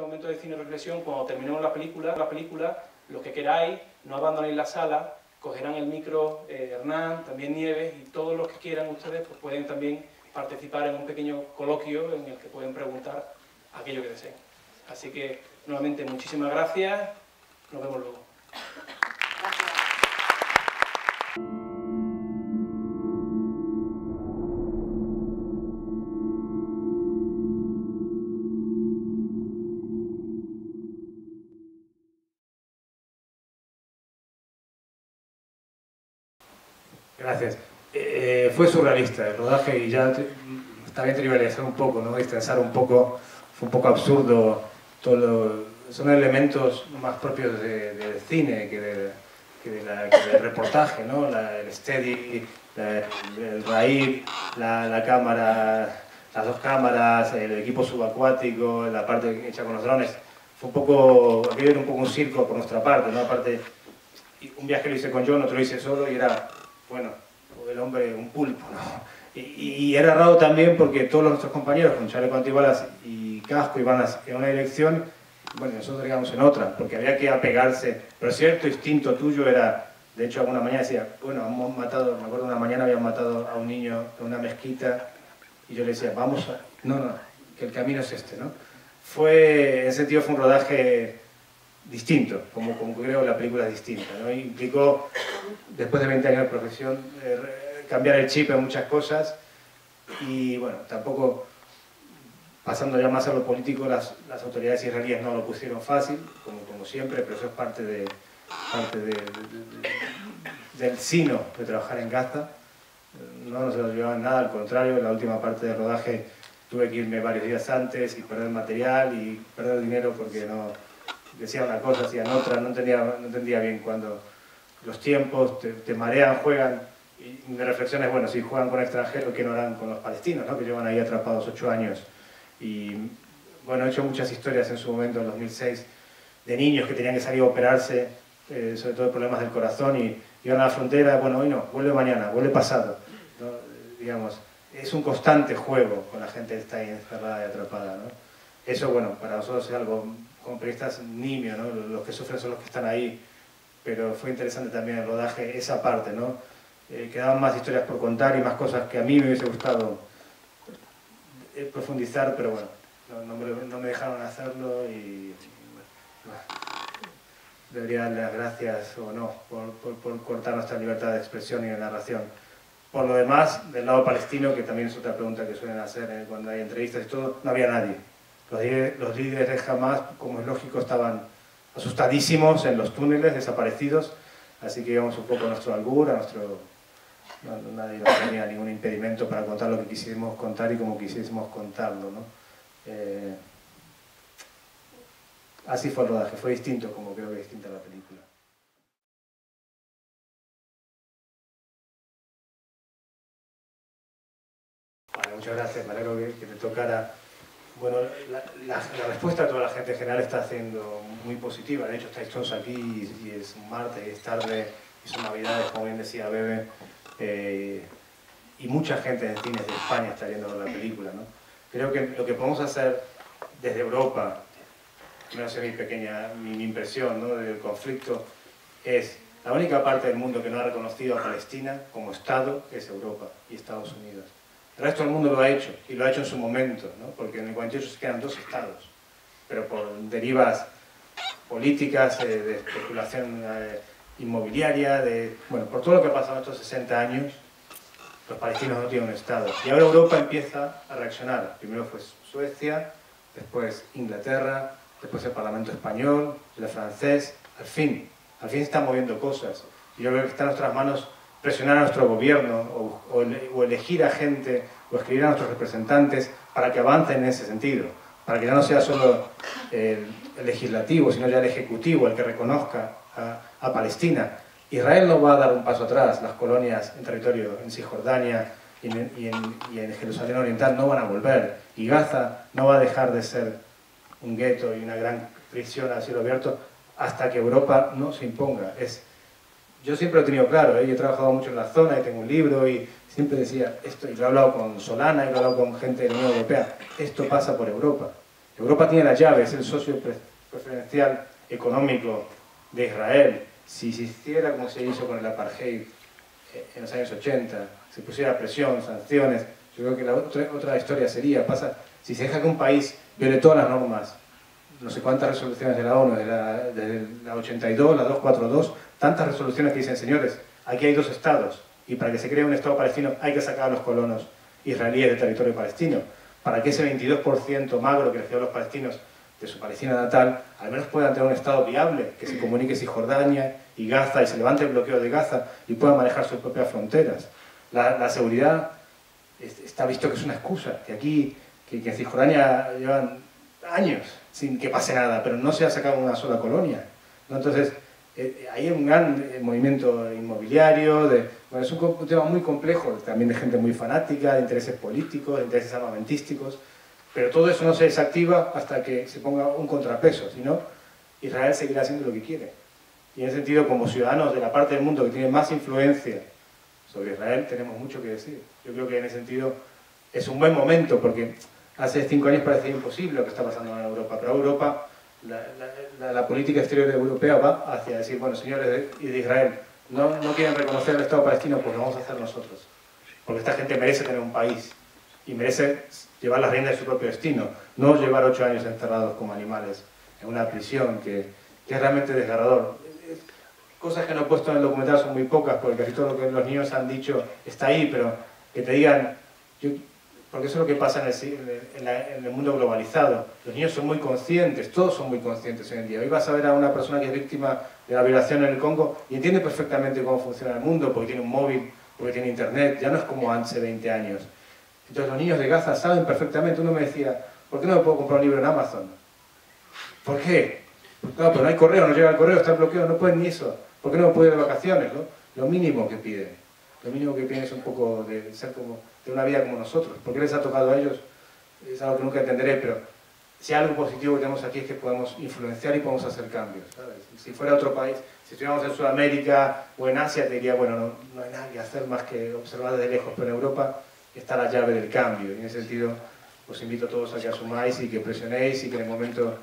momento de cine reflexión, cuando terminemos la película, los que queráis, no abandonéis la sala, cogerán el micro Hernán, también Nieves, y todos los que quieran ustedes pues pueden también participar en un pequeño coloquio en el que pueden preguntar aquello que deseen. Así que, nuevamente, muchísimas gracias. Nos vemos luego. Gracias. Fue surrealista el rodaje y ya está bien trivializar un poco, ¿no? Distensar un poco, fue un poco absurdo. Son elementos más propios del cine que del reportaje, ¿no? El steady, el raíz, la cámara, las dos cámaras, el equipo subacuático, la parte hecha con los drones. Fue un poco, aquello era un poco un circo por nuestra parte, ¿no? Aparte, un viaje lo hice con John, otro lo hice solo y era, bueno, el hombre un pulpo, ¿no? Y era raro también porque todos nuestros compañeros con chaleco antibalas y casco iban en una dirección, bueno, nosotros íbamos en otra, porque había que apegarse, pero cierto instinto tuyo era, de hecho alguna mañana decía, bueno, hemos matado, me acuerdo una mañana habían matado a un niño en una mezquita, y yo le decía, vamos a, no, que el camino es este, ¿no? En ese sentido fue un rodaje distinto, como creo la película es distinta, ¿no? Implicó, después de 20 años de profesión, cambiar el chip en muchas cosas y bueno, tampoco, pasando ya más a lo político, las autoridades israelíes no lo pusieron fácil, como siempre, pero eso es parte del sino de trabajar en Gaza. No nos lo llevaban nada, al contrario, en la última parte del rodaje tuve que irme varios días antes y perder material y perder dinero porque no decía una cosa, hacían otra, no entendía bien cuando los tiempos te marean, juegan, y mi reflexión es, bueno, si juegan con extranjeros, ¿qué no harán con los palestinos, ¿no? Que llevan ahí atrapados 8 años? Y bueno, he hecho muchas historias en su momento, en 2006, de niños que tenían que salir a operarse, sobre todo problemas del corazón, y iban a la frontera, bueno, hoy no, vuelve mañana, vuelve pasado, ¿no? Digamos, es un constante juego con la gente que está ahí encerrada y atrapada, ¿no? Eso, bueno, para nosotros es algo, como periodistas, nimio, ¿no? Los que sufren son los que están ahí, pero fue interesante también el rodaje, esa parte, ¿no? Quedaban más historias por contar y más cosas que a mí me hubiese gustado profundizar, pero bueno, no me dejaron hacerlo y bueno, debería darle las gracias o no por cortar nuestra libertad de expresión y de narración. Por lo demás, del lado palestino, que también es otra pregunta que suelen hacer cuando hay entrevistas y todo, no había nadie. Los líderes de Hamas, como es lógico, estaban asustadísimos en los túneles, desaparecidos, así que íbamos un poco a nuestro albur, nadie nos tenía ningún impedimento para contar lo que quisiésemos contar y como quisiésemos contarlo, ¿no? Así fue el rodaje, fue distinto, como creo que es distinta la película. Vale, muchas gracias, me alegro que me tocara. Bueno, la respuesta de toda la gente en general está siendo muy positiva. De hecho, estáis todos aquí y es un martes, y es tarde, y son navidades, como bien decía Bebe, y mucha gente en cines de España está viendo la película, ¿no? Creo que lo que podemos hacer desde Europa, no sé mi impresión, ¿no?, del conflicto, es la única parte del mundo que no ha reconocido a Palestina como Estado es Europa y Estados Unidos. El resto del mundo lo ha hecho, y lo ha hecho en su momento, ¿no? Porque en el 48 se quedan 2 estados, pero por derivas políticas, de especulación inmobiliaria, bueno, por todo lo que ha pasado en estos 60 años, los palestinos no tienen un estado. Y ahora Europa empieza a reaccionar. Primero fue Suecia, después Inglaterra, después el Parlamento español, el francés. Al fin se están moviendo cosas. Y yo creo que está en nuestras manos presionar a nuestro gobierno o elegir a gente o escribir a nuestros representantes para que avancen en ese sentido, para que ya no sea solo el legislativo, sino ya el ejecutivo el que reconozca a Palestina. Israel no va a dar un paso atrás, las colonias en territorio en Cisjordania y en Jerusalén Oriental no van a volver, y Gaza no va a dejar de ser un gueto y una gran prisión a cielo abierto hasta que Europa no se imponga. Yo siempre lo he tenido claro, yo he trabajado mucho en la zona y tengo un libro y siempre decía esto, y lo he hablado con Solana y lo he hablado con gente de la Unión Europea, esto pasa por Europa. Europa tiene la llave, es el socio preferencial económico de Israel. Si se hiciera como se hizo con el apartheid en los años 80, se pusiera presión, sanciones, yo creo que la otra historia sería, si se deja que un país viole todas las normas, no sé cuántas resoluciones de la ONU, desde la 82, la 242, tantas resoluciones que dicen, señores, aquí hay dos estados, y para que se cree un estado palestino hay que sacar a los colonos israelíes del territorio palestino, para que ese 22% magro que les quedó a los palestinos de su Palestina natal, al menos puedan tener un estado viable, que se comunique Cisjordania y Gaza, y se levante el bloqueo de Gaza, y puedan manejar sus propias fronteras. La seguridad está visto que es una excusa, que aquí, que en Cisjordania llevan años sin que pase nada, pero no se ha sacado una sola colonia, ¿no? Entonces, hay un gran movimiento inmobiliario, bueno, es un tema muy complejo, también de gente muy fanática, de intereses políticos, de intereses armamentísticos, pero todo eso no se desactiva hasta que se ponga un contrapeso, si no, Israel seguirá haciendo lo que quiere. Y en ese sentido, como ciudadanos de la parte del mundo que tiene más influencia sobre Israel, tenemos mucho que decir. Yo creo que en ese sentido es un buen momento, porque hace 5 años parecía imposible lo que está pasando en Europa, pero Europa, la política exterior europea va hacia decir, bueno, señores de Israel, no quieren reconocer el Estado palestino, pues lo vamos a hacer nosotros. Porque esta gente merece tener un país y merece llevar las riendas de su propio destino, no llevar 8 años encerrados como animales en una prisión que es realmente desgarrador. Cosas que no he puesto en el documental son muy pocas, porque casi todo lo que los niños han dicho está ahí, pero que te digan, porque eso es lo que pasa en el mundo globalizado. Los niños son muy conscientes, todos son muy conscientes hoy en día. Hoy vas a ver a una persona que es víctima de la violación en el Congo y entiende perfectamente cómo funciona el mundo, porque tiene un móvil, porque tiene internet, ya no es como hace 20 años. Entonces los niños de Gaza saben perfectamente. Uno me decía, ¿por qué no me puedo comprar un libro en Amazon? ¿Por qué? No, pero no hay correo, no llega el correo, está bloqueado, no pueden ni eso. ¿Por qué no pueden ir de vacaciones, no? Lo mínimo que piden. Lo mínimo que piden es un poco de ser como, de una vida como nosotros. ¿Por qué les ha tocado a ellos? Es algo que nunca entenderé, pero si algo positivo que tenemos aquí es que podemos influenciar y podemos hacer cambios, ¿sabes? Si fuera otro país, si estuviéramos en Sudamérica o en Asia, te diría, bueno, no hay nada que hacer más que observar desde lejos, pero en Europa está la llave del cambio. Y en ese sentido, os invito a todos a que asumáis y que presionéis y que en el momento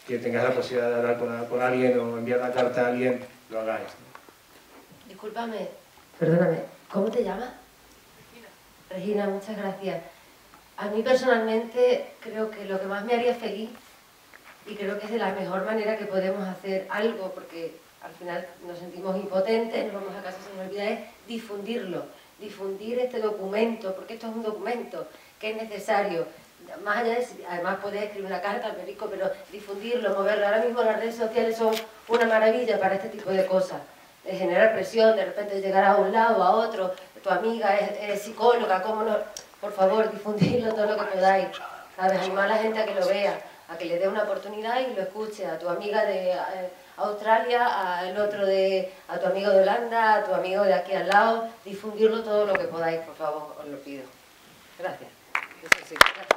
que tengáis la posibilidad de hablar con alguien o enviar una carta a alguien, lo hagáis, ¿no? Discúlpame, perdóname, ¿cómo te llamas? Regina, muchas gracias. A mí personalmente creo que lo que más me haría feliz, y creo que es de la mejor manera que podemos hacer algo, porque al final nos sentimos impotentes, nos vamos a casa, se nos olvida, es difundirlo, difundir este documento, porque esto es un documento que es necesario, más allá de, además podés escribir una carta al periódico, pero difundirlo, moverlo. Ahora mismo las redes sociales son una maravilla para este tipo de cosas, de generar presión, de repente llegar a un lado, a otro, tu amiga es psicóloga, ¿cómo no? Por favor, difundirlo todo lo que podáis, ¿sabes? Animar a la gente a que lo vea, a que le dé una oportunidad y lo escuche, a tu amiga de Australia, al otro a tu amigo de Holanda, a tu amigo de aquí al lado, difundirlo todo lo que podáis, por favor, os lo pido. Gracias. Eso sí, gracias.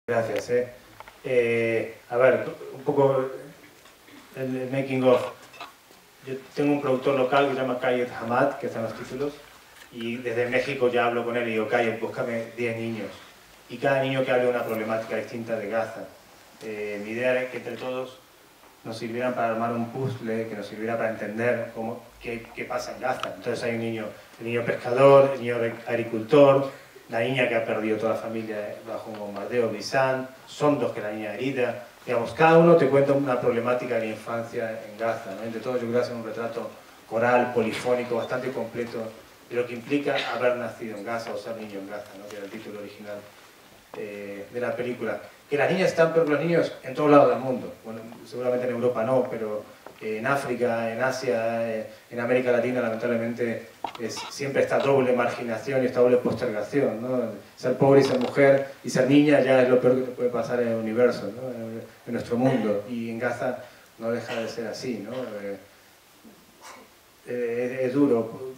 Gracias. A ver, un poco el making of. Yo tengo un productor local que se llama Kayet Hamad, que está en los títulos, y desde México ya hablo con él y digo, Kayet, búscame 10 niños. Y cada niño que hable de una problemática distinta de Gaza. Mi idea era que entre todos nos sirvieran para armar un puzzle, que nos sirviera para entender qué pasa en Gaza. Entonces hay el niño pescador, el niño agricultor, la niña que ha perdido toda la familia bajo un bombardeo, Bisan, son dos que la niña herida. Digamos, cada uno te cuenta una problemática de la infancia en Gaza, ¿no? Entre todos yo creo que hacen un retrato coral, polifónico, bastante completo de lo que implica haber nacido en Gaza o ser niño en Gaza, ¿no? Que era el título original de la película. Que las niñas están peor que los niños en todos lados del mundo. Bueno, seguramente en Europa no, pero en África, en Asia, en América Latina, lamentablemente, siempre esta doble marginación y esta doble postergación, ¿no? Ser pobre y ser mujer y ser niña ya es lo peor que te puede pasar en el universo, ¿no? En nuestro mundo. Y en Gaza no deja de ser así, ¿no? Es duro,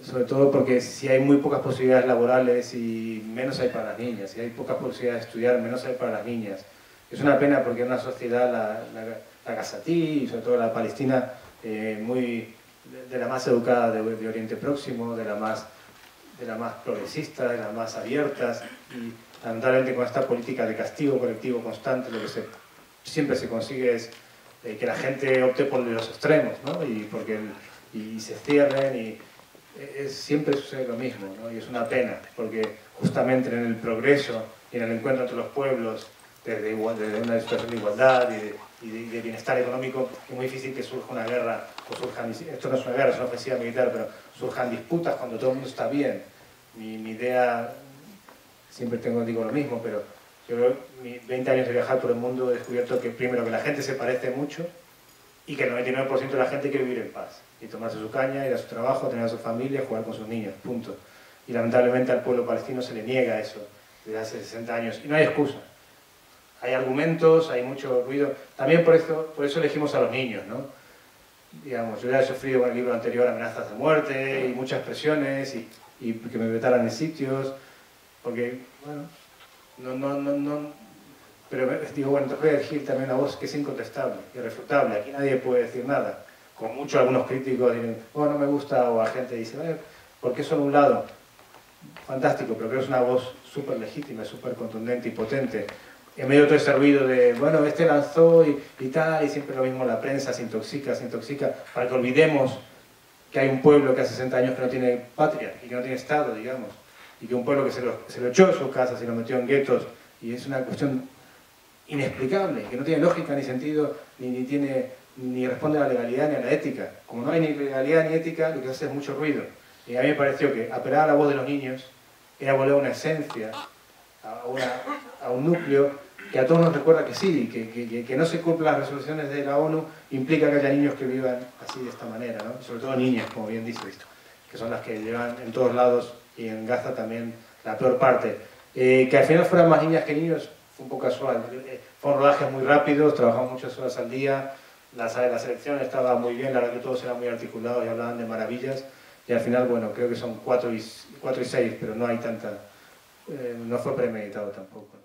sobre todo porque si hay muy pocas posibilidades laborales y menos hay para las niñas, si hay pocas posibilidades de estudiar, menos hay para las niñas. Es una pena porque en una sociedad, la gazatí y sobre todo la palestina, muy de la más educada de Oriente Próximo, de la más progresista, de las más abiertas, y lamentablemente con esta política de castigo colectivo constante lo que siempre se consigue es que la gente opte por los extremos, ¿no? y se cierren, y siempre sucede lo mismo, ¿no? Y es una pena, porque justamente en el progreso y en el encuentro entre los pueblos, desde una situación de igualdad y de bienestar económico, es muy difícil que surja una guerra, o surjan, esto no es una guerra, es una ofensiva militar, pero surjan disputas cuando todo el mundo está bien. Mi idea, siempre digo lo mismo, pero yo, 20 años de viajar por el mundo, he descubierto que primero que la gente se parece mucho y que el 99% de la gente quiere vivir en paz y tomarse su caña, ir a su trabajo, tener a su familia, jugar con sus niños, punto. Y lamentablemente al pueblo palestino se le niega eso desde hace 60 años y no hay excusa. Hay argumentos, hay mucho ruido. También por eso elegimos a los niños, ¿no? Digamos, yo ya he sufrido con el libro anterior amenazas de muerte y muchas presiones y que me vetaran en sitios, porque, bueno, pero digo, bueno, te voy a elegir también una voz que es incontestable, irrefutable, aquí nadie puede decir nada. Con mucho algunos críticos dirán, oh, no me gusta, o la gente dice, ¿por qué solo un lado? Fantástico, pero creo que es una voz súper legítima, súper contundente y potente. En medio de todo ese ruido de, bueno, este lanzó y tal, y siempre lo mismo, la prensa se intoxica, para que olvidemos que hay un pueblo que hace 60 años que no tiene patria y que no tiene Estado, digamos, y que un pueblo que se lo echó de sus casas y lo metió en guetos, y es una cuestión inexplicable, que no tiene lógica ni sentido, ni responde a la legalidad ni a la ética. Como no hay ni legalidad ni ética, lo que hace es mucho ruido. Y a mí me pareció que apelar a la voz de los niños era volver a una esencia, a un núcleo que a todos nos recuerda que sí, que no se cumplan las resoluciones de la ONU implica que haya niños que vivan así de esta manera, ¿no? Y sobre todo niñas, como bien dice esto, que son las que llevan en todos lados y en Gaza también la peor parte. Que al final fueran más niñas que niños fue un poco casual. Fueron rodajes muy rápidos, trabajamos muchas horas al día, la selección estaba muy bien, la verdad que todos eran muy articulados y hablaban de maravillas, y al final, bueno, creo que son 4 y 6, pero no hay tanta... no fue premeditado tampoco.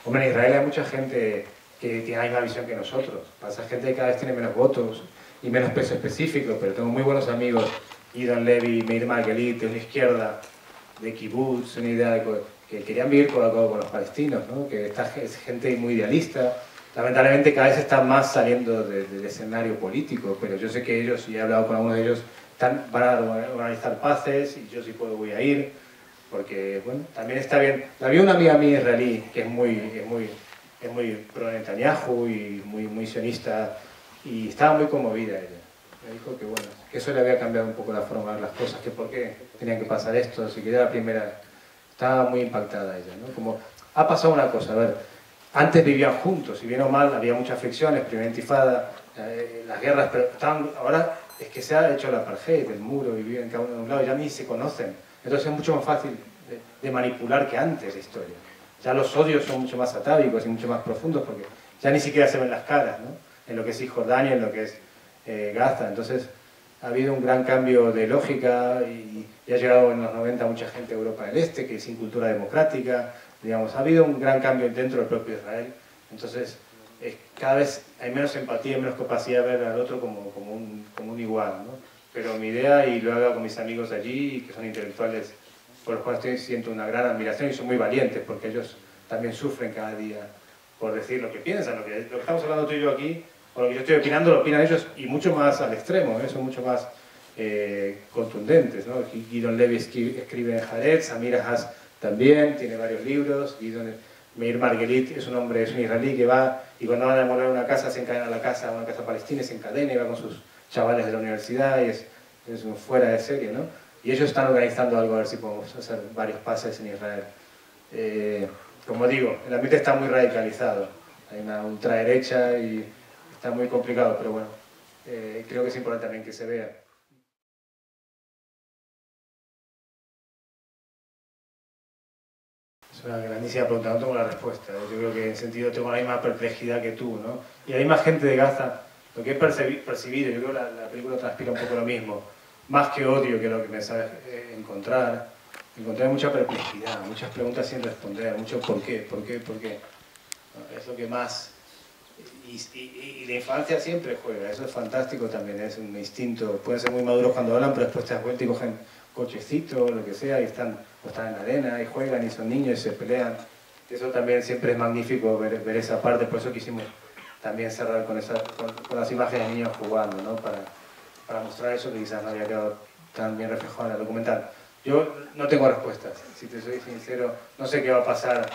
Hombre, en Israel hay mucha gente que tiene la misma visión que nosotros. Pasa gente que cada vez tiene menos votos y menos peso específico, pero tengo muy buenos amigos, Idon Levy, Meir Marguerite, de una izquierda, de kibbutz, una idea de que querían vivir codo a codo con los palestinos, ¿no? Que esta es gente muy idealista. Lamentablemente cada vez están más saliendo del escenario político, pero yo sé que ellos, y he hablado con algunos de ellos, van a organizar paces y yo sí puedo voy a ir, porque bueno, también está bien. Había una amiga mía israelí que es muy pro Netanyahu y muy sionista, y estaba muy conmovida ella. Me dijo que bueno, que eso le había cambiado un poco la forma de ver las cosas, que por qué tenían que pasar esto, si quería la primera. Estaba muy impactada ella, ¿no? Como ha pasado una cosa, a ver, antes vivían juntos, y bien o mal, había muchas fricciones, primera intifada, las guerras, pero ahora es que se ha hecho el apartheid, el muro, y viven cada uno de un lado, y ya ni se conocen. Entonces es mucho más fácil de manipular que antes la historia. Ya los odios son mucho más atávicos y mucho más profundos, porque ya ni siquiera se ven las caras, ¿no? En lo que es Cisjordania, en lo que es Gaza. Entonces ha habido un gran cambio de lógica y ha llegado en los 90 mucha gente a Europa del Este, que es sin cultura democrática. Digamos, ha habido un gran cambio dentro del propio Israel. Entonces cada vez hay menos empatía, menos capacidad de ver al otro como un igual, ¿no? Pero mi idea, y lo he hablado con mis amigos de allí, que son intelectuales por los cuales siento una gran admiración, y son muy valientes porque ellos también sufren cada día por decir lo que piensan, lo que estamos hablando tú y yo aquí, o lo que yo estoy opinando, lo opinan ellos, y mucho más al extremo, son mucho más contundentes, ¿no? Gidon Levy escribe en Haaretz, Amir Haas también, tiene varios libros, Meir Marguerite es un israelí que va, y cuando van a demoler una casa, se encadena a una casa palestina, se encadena y va con sus chavales de la universidad, y es fuera de serie, ¿no? Y ellos están organizando algo, a ver si podemos hacer varios pases en Israel. Como digo, el ambiente está muy radicalizado, hay una ultraderecha y está muy complicado, pero bueno, creo que es importante también que se vea. Es una grandísima pregunta, no tengo la respuesta. Yo creo que en sentido tengo la misma perplejidad que tú, ¿no? Y la misma gente de Gaza, lo que he percibido, yo creo que la película transpira un poco lo mismo. Más que odio, que lo que me sabe encontré mucha perplejidad, muchas preguntas sin responder, mucho por qué. Es lo que más Y la infancia siempre juega, eso es fantástico también, es un instinto. Pueden ser muy maduros cuando hablan, pero después te das vuelta y cogen cochecito o lo que sea, y están en la arena, y juegan, y son niños, y se pelean. Eso también siempre es magnífico ver esa parte, por eso quisimos también cerrar con las imágenes de niños jugando, ¿no? Para mostrar eso que quizás no había quedado tan bien reflejado en el documental. Yo no tengo respuestas, si te soy sincero, no sé qué va a pasar.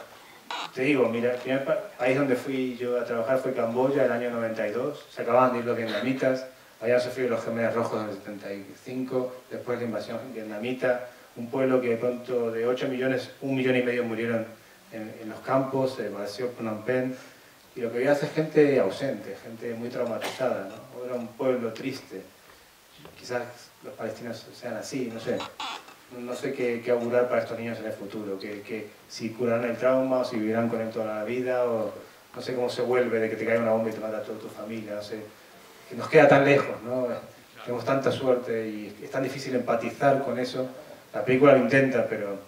Te digo, mira, el primer país donde fui yo a trabajar fue Camboya, el año 92, se acababan de ir los vietnamitas, habían sufrido los Khmeres Rojos en el 75, después de la invasión vietnamita, un pueblo que de pronto de 8 millones, 1,5 millones murieron en los campos, se vació Phnom Penh, y lo que veías es gente ausente, gente muy traumatizada, ¿no? Era un pueblo triste. Quizás los palestinos sean así, no sé. No sé qué augurar para estos niños en el futuro, que si curarán el trauma o si vivirán con él toda la vida, o no sé cómo se vuelve de que te cae una bomba y te mata a toda tu familia, no sé. Que nos queda tan lejos, ¿no? Tenemos tanta suerte y es tan difícil empatizar con eso. La película lo intenta, pero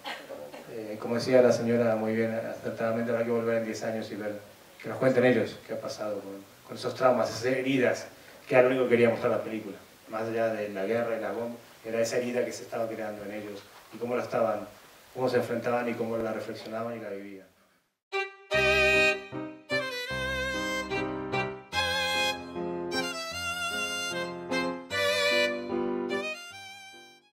como decía la señora muy bien, acertadamente habrá que volver en 10 años y ver, que nos cuenten ellos qué ha pasado con esos traumas, esas heridas, que era lo único que quería mostrar la película. Más allá de la guerra y la bomba, era esa herida que se estaba creando en ellos y cómo se enfrentaban y cómo la reflexionaban y la vivían.